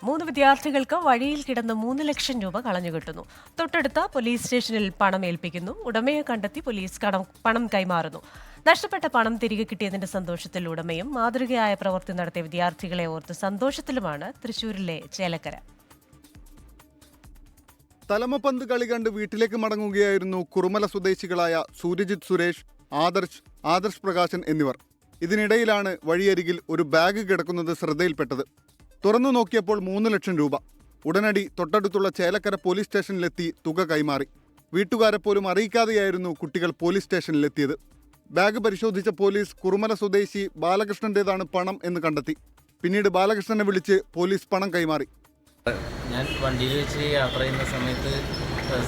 3 വിദ്യാർത്ഥികൾക്ക് വഴിയിൽ കിടന്ന് 3 ലക്ഷം രൂപ കളഞ്ഞുകിട്ടുന്നു. തൊട്ടടുത്ത പോലീസ് സ്റ്റേഷനിൽ പണം ഏൽപ്പിക്കുന്നു. ഉടമയെ കണ്ടെത്തി പോലീസ് പണം കൈമാറുന്നു. നഷ്ടപ്പെട്ട പണം തിരികെ കിട്ടിയതിന്റെ സന്തോഷത്തിൽ ഉടമയും മാതൃകയായ പ്രവൃത്തി നടത്തിയ വിദ്യാർത്ഥികളെ ഓർത്ത് സന്തോഷത്തിലുമാണ് തൃശൂരിലെ ചേലക്കര. തലമപ്പന്ത് കളി കണ്ട് വീട്ടിലേക്ക് മടങ്ങുകയായിരുന്നു കുറുമല സ്വദേശികളായ സൂര്യജിത്ത് സുരേഷ്, ആദർശ് പ്രകാശൻ എന്നിവർ. ഇതിനിടയിലാണ് വഴിയരികിൽ ഒരു ബാഗ് കിടക്കുന്നത് ശ്രദ്ധയിൽപ്പെട്ടത്. തുറന്നു നോക്കിയപ്പോൾ 3 ലക്ഷം രൂപ. ഉടനടി തൊട്ടടുത്തുള്ള ചേലക്കര പോലീസ് സ്റ്റേഷനിലെത്തി തുക കൈമാറി. വീട്ടുകാരെ പോലും അറിയിക്കാതെയായിരുന്നു കുട്ടികൾ പോലീസ് സ്റ്റേഷനിലെത്തിയത്. ബാഗ് പരിശോധിച്ച പോലീസ് കുറുമല സ്വദേശി ബാലകൃഷ്ണന്റേതാണ് പണം എന്ന് കണ്ടെത്തി. പിന്നീട് ബാലകൃഷ്ണനെ വിളിച്ച് പോലീസ് പണം കൈമാറി. ഞാൻ വണ്ടിയിൽ വെച്ച് യാത്ര ചെയ്യുന്ന സമയത്ത്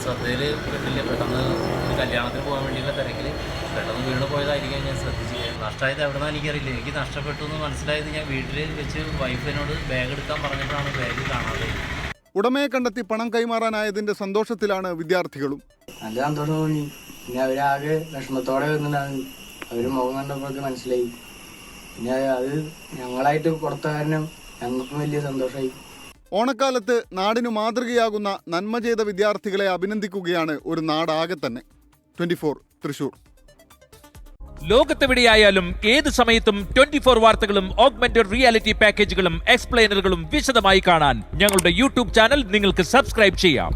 ശ്രദ്ധയിൽ പെട്ടില്ല. പെട്ടെന്ന് ഒരു കല്യാണത്തിന് പോകാൻ വേണ്ടിയുള്ള തിരക്കിൽ പെട്ടെന്ന് വീണ് പോയതായിരിക്കും. ഞാൻ ശ്രദ്ധിച്ച് നഷ്ടമായത് എവിടെ നിന്നാണ് എനിക്കറിയില്ല. എനിക്ക് നഷ്ടപ്പെട്ടു എന്ന് മനസ്സിലായത് ഞാൻ വീട്ടിൽ വെച്ച് വൈഫിനോട് ബാഗ് എടുക്കാൻ പറഞ്ഞപ്പോഴാണ് ബാഗ് കാണാതെ. ഉടമയെ കണ്ടെത്തി പണം കൈമാറാനായതിന്റെ സന്തോഷത്തിലാണ് വിദ്യാർത്ഥികളും. നല്ല സന്തോഷം തോന്നി. പിന്നെ അവരാകെ വിഷമത്തോടെ വരുന്നുണ്ടാകും. അവർ മുഖം കണ്ടപ്പോഴൊക്കെ മനസ്സിലായി. പിന്നെ അത് ഞങ്ങളായിട്ട് കൊടുത്ത കാരണം ഞങ്ങൾക്കും വലിയ സന്തോഷമായി. ഓണക്കാലത്ത് നാടിനു മാതൃകയാകുന്ന നന്മ ചെയ്ത വിദ്യാർത്ഥികളെ അഭിനന്ദിക്കുകയാണ് ഒരു നാടാകെ തന്നെ. 24 തൃശൂർ. ലോകത്തെവിടെയായാലും ഏത് സമയത്തും 24 വാർത്തകളും ഓഗ്മെന്റഡ് റിയാലിറ്റി പാക്കേജുകളും എക്സ്പ്ലെയിനറുകളും വിശദമായി കാണാൻ ഞങ്ങളുടെ യൂട്യൂബ് ചാനൽ നിങ്ങൾക്ക് സബ്സ്ക്രൈബ് ചെയ്യാം.